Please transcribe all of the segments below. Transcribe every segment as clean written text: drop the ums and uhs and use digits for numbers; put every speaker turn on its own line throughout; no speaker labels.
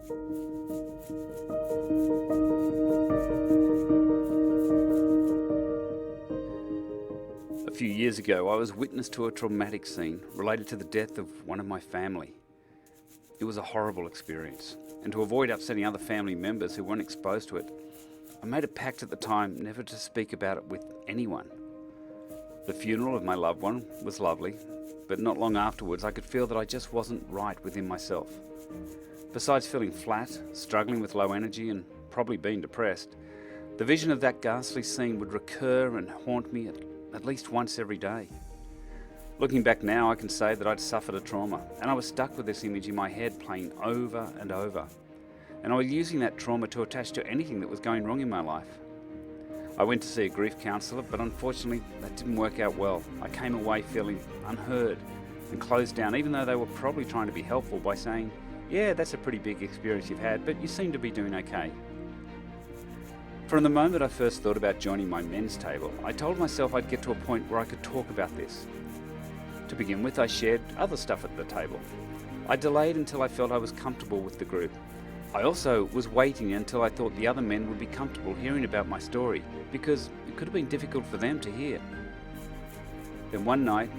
A few years ago, I was witness to a traumatic scene related to the death of one of my family. It was a horrible experience, and to avoid upsetting other family members who weren't exposed to it, I made a pact at the time never to speak about it with anyone. The funeral of my loved one was lovely, but not long afterwards I could feel that I just wasn't right within myself. Besides feeling flat, struggling with low energy and probably being depressed, the vision of that ghastly scene would recur and haunt me at least once every day. Looking back now, I can say that I'd suffered a trauma, and I was stuck with this image in my head playing over and over. And I was using that trauma to attach to anything that was going wrong in my life. I went to see a grief counsellor, but unfortunately that didn't work out well. I came away feeling unheard and closed down, even though they were probably trying to be helpful by saying, "Yeah, that's a pretty big experience you've had, but you seem to be doing okay." From the moment I first thought about joining my men's table, I told myself I'd get to a point where I could talk about this. To begin with, I shared other stuff at the table. I delayed until I felt I was comfortable with the group. I also was waiting until I thought the other men would be comfortable hearing about my story, because it could have been difficult for them to hear. Then one night,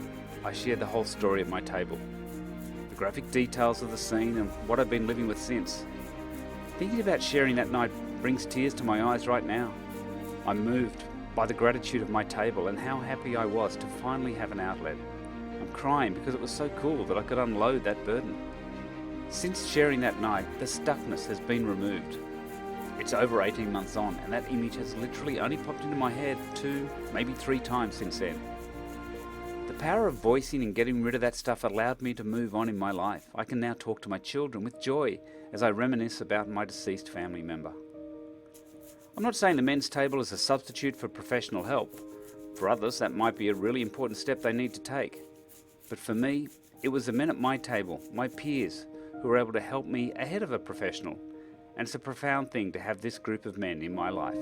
I shared the whole story at my table. The graphic details of the scene and what I've been living with since. Thinking about sharing that night brings tears to my eyes right now. I'm moved by the gratitude of my table and how happy I was to finally have an outlet. I'm crying because it was so cool that I could unload that burden. Since sharing that night, the stuckness has been removed. It's over 18 months on, and that image has literally only popped into my head 2, maybe 3 times since then. The power of voicing and getting rid of that stuff allowed me to move on in my life. I can now talk to my children with joy as I reminisce about my deceased family member. I'm not saying the men's table is a substitute for professional help. For others, that might be a really important step they need to take. But for me, it was the men at my table, my peers, who were able to help me ahead of a professional. And it's a profound thing to have this group of men in my life.